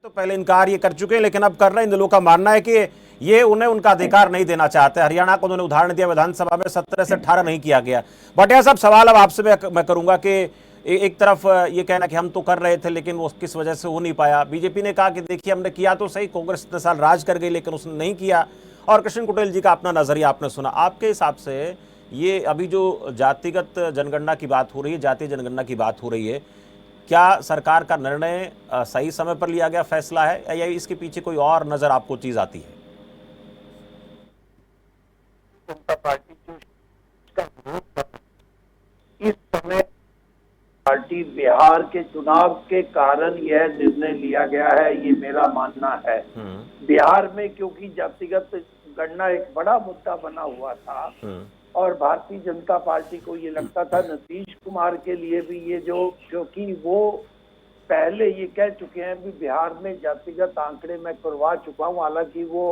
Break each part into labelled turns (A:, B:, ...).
A: तो पहले इनकार ये कर चुके हैं, लेकिन अब कर रहे हैं। इन लोगों का मानना है कि ये उन्हें उनका अधिकार नहीं देना चाहते। हरियाणा को उन्होंने उदाहरण दिया, विधानसभा में 17 से 18 नहीं किया गया। बट यह सब सवाल अब आपसे मैं करूंगा कि एक तरफ ये कहना कि हम तो कर रहे थे लेकिन वो किस वजह से हो नहीं पाया। बीजेपी ने कहा कि देखिए हमने किया तो सही, कांग्रेस इतने साल राज कर गई लेकिन उसने नहीं किया। और कृष्ण कुटेल जी का अपना नजरिया आपने सुना। आपके हिसाब से ये अभी जो जातिगत जनगणना की बात हो रही है, जातीय जनगणना की बात हो रही है, क्या सरकार का निर्णय सही समय पर लिया गया फैसला है या इसके पीछे कोई और नजर आपको चीज आती है?
B: जनता पार्टी जो इसका विरोध कर इस समय पार्टी बिहार के चुनाव के कारण यह निर्णय लिया गया है, ये मेरा मानना है। बिहार में क्योंकि जातिगत गणना एक बड़ा मुद्दा बना हुआ था और भारतीय जनता पार्टी को ये लगता था, नीतीश कुमार के लिए भी ये जो, क्योंकि वो पहले ये कह चुके हैं कि बिहार में जातिगत आंकड़े मैं करवा चुका हूँ। हालांकि वो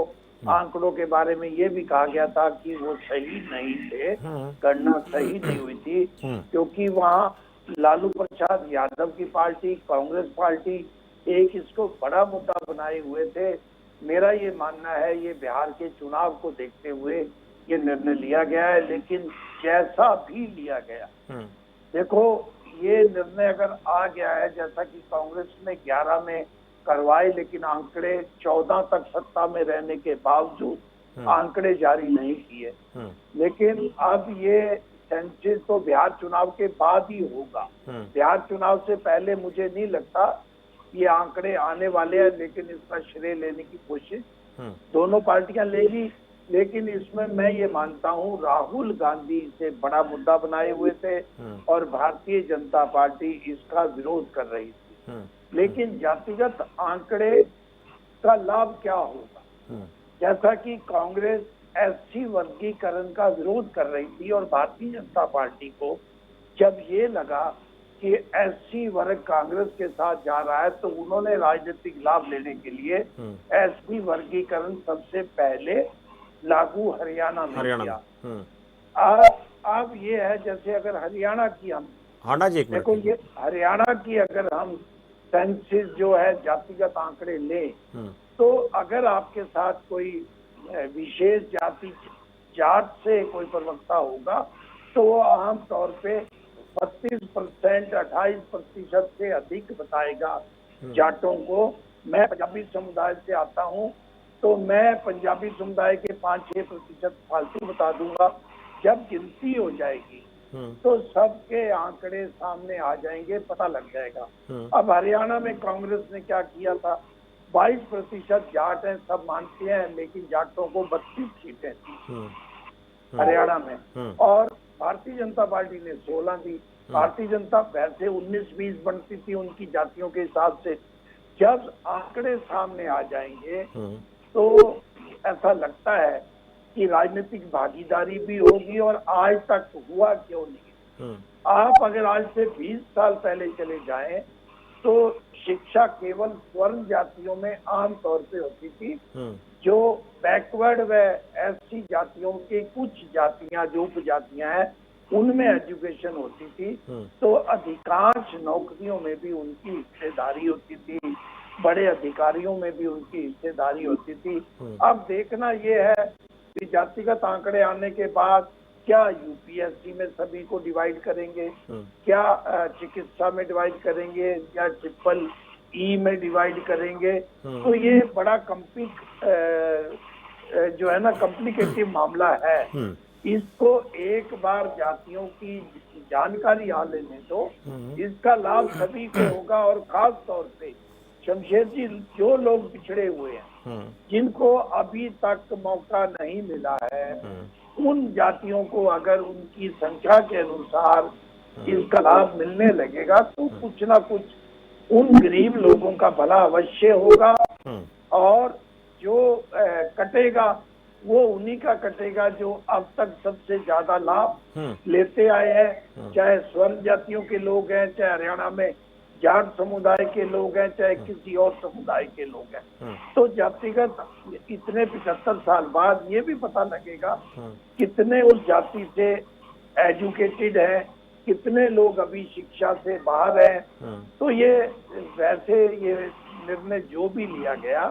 B: आंकड़ों के बारे में ये भी कहा गया था कि वो सही नहीं थे, गणना सही नहीं हुई थी, क्योंकि वहाँ लालू प्रसाद यादव की पार्टी, कांग्रेस पार्टी एक इसको बड़ा मुद्दा बनाए हुए थे। मेरा ये मानना है ये बिहार के चुनाव को देखते हुए ये निर्णय लिया गया है। लेकिन जैसा भी लिया गया, देखो ये निर्णय अगर आ गया है, जैसा कि कांग्रेस ने 11 में करवाए लेकिन आंकड़े 14 तक सत्ता में रहने के बावजूद आंकड़े जारी नहीं किए, लेकिन अब ये सेंसस तो बिहार चुनाव के बाद ही होगा। बिहार चुनाव से पहले मुझे नहीं लगता ये आंकड़े आने वाले हैं, लेकिन इसका श्रेय लेने की कोशिश दोनों पार्टियां लेगी। लेकिन इसमें मैं ये मानता हूँ राहुल गांधी इसे बड़ा मुद्दा बनाए हुए थे और भारतीय जनता पार्टी इसका विरोध कर रही थी। लेकिन जातिगत आंकड़े का लाभ क्या होगा? जैसा कि कांग्रेस एससी वर्गीकरण का विरोध कर रही थी और भारतीय जनता पार्टी को जब ये लगा कि एससी वर्ग कांग्रेस के साथ जा रहा है तो उन्होंने राजनीतिक लाभ लेने के लिए एससी वर्गीकरण सबसे पहले लागू हरियाणा में किया। अब ये है, जैसे अगर हरियाणा की हम देखो, ये हरियाणा की अगर हम सेंसस जो है जातिगत आंकड़े लें, तो अगर आपके साथ कोई विशेष जात से कोई प्रवक्ता होगा तो वो आम तौर पे 32%, 28% से अधिक बताएगा जाटों को। मैं पंजाबी समुदाय से आता हूँ तो मैं पंजाबी समुदाय के 5-6% फालतू बता दूंगा। जब गिनती हो जाएगी तो सबके आंकड़े सामने आ जाएंगे, पता लग जाएगा। अब हरियाणा में कांग्रेस ने क्या किया था, 22% जाट हैं, सब मानते हैं, लेकिन जाटों को 32 सीटें थी हरियाणा में और भारतीय जनता पार्टी ने 16 दी। भारतीय जनता वैसे 19-20 बनती थी उनकी जातियों के हिसाब से। जब आंकड़े सामने आ जाएंगे तो ऐसा लगता है कि राजनीतिक भागीदारी भी होगी। और आज तक हुआ क्यों नहीं? आप अगर आज से 20 साल पहले चले जाएं तो शिक्षा केवल स्वर्ण जातियों में आम तौर पे होती थी। जो बैकवर्ड व एससी जातियों की कुछ जातियां, जो उपजातियां हैं, उनमें एजुकेशन होती थी, तो अधिकांश नौकरियों में भी उनकी हिस्सेदारी होती थी, बड़े अधिकारियों में भी उनकी हिस्सेदारी होती थी। अब देखना ये है कि जातिगत आंकड़े आने के बाद क्या यूपीएससी में सभी को डिवाइड करेंगे, क्या चिकित्सा में डिवाइड करेंगे, या EEE में डिवाइड करेंगे? तो ये बड़ा जो है ना कॉम्प्लिकेटिव मामला है। इसको एक बार जातियों की जानकारी आ लेने तो इसका लाभ सभी को होगा। और खास तौर पे शमशेर जी, जो लोग पिछड़े हुए हैं, जिनको अभी तक मौका नहीं मिला है, उन जातियों को अगर उनकी संख्या के अनुसार इसका लाभ मिलने लगेगा तो कुछ ना कुछ उन गरीब लोगों का भला अवश्य होगा। और जो कटेगा वो उन्हीं का कटेगा जो अब तक सबसे ज्यादा लाभ लेते आए हैं, चाहे स्वर्ण जातियों के लोग हैं, चाहे हरियाणा में जाट समुदाय के लोग हैं, चाहे किसी और समुदाय के लोग हैं। तो जातिगत इतने 75 साल बाद ये भी पता लगेगा कितने उस जाति से एजुकेटेड हैं, कितने लोग अभी शिक्षा से बाहर हैं। तो ये वैसे ये निर्णय जो भी लिया गया,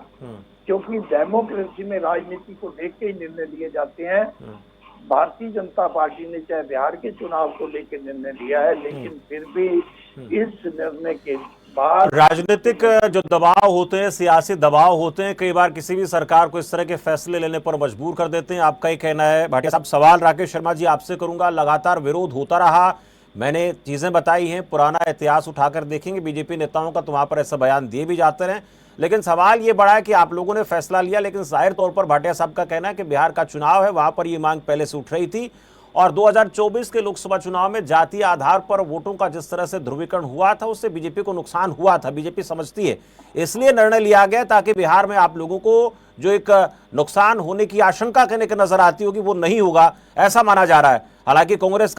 B: क्योंकि डेमोक्रेसी में राजनीति को देख के ही निर्णय लिए जाते हैं। भारतीय जनता पार्टी ने चाहे बिहार के चुनाव को लेकर निर्णय लिया है, लेकिन फिर भी इस निर्णय के बाद
A: राजनीतिक जो दबाव होते हैं, सियासी दबाव होते हैं, कई बार किसी भी सरकार को इस तरह के फैसले लेने पर मजबूर कर देते हैं। आपका ही कहना है। भाटिया साहब, सवाल राकेश शर्मा जी आपसे करूंगा। लगातार विरोध होता रहा, मैंने चीजें बताई हैं, पुराना इतिहास उठाकर देखेंगे बीजेपी नेताओं का तो वहां पर ऐसे बयान दिए भी जाते रहे, लेकिन सवाल ये बड़ा है कि आप लोगों ने फैसला लिया, लेकिन जाहिर तौर पर भाटिया साहब का कहना है कि बिहार का चुनाव है, वहां पर ये मांग पहले से उठ रही थी और 2024 के लोकसभा चुनाव में जातीय आधार पर वोटों का जिस तरह से ध्रुवीकरण हुआ था उससे बीजेपी को नुकसान हुआ था, बीजेपी समझती है, इसलिए निर्णय लिया गया ताकि बिहार में आप लोगों को जो एक नुकसान होने की आशंका कहने की नजर आती होगी वो नहीं होगा, ऐसा माना जा रहा है। हालांकि कांग्रेस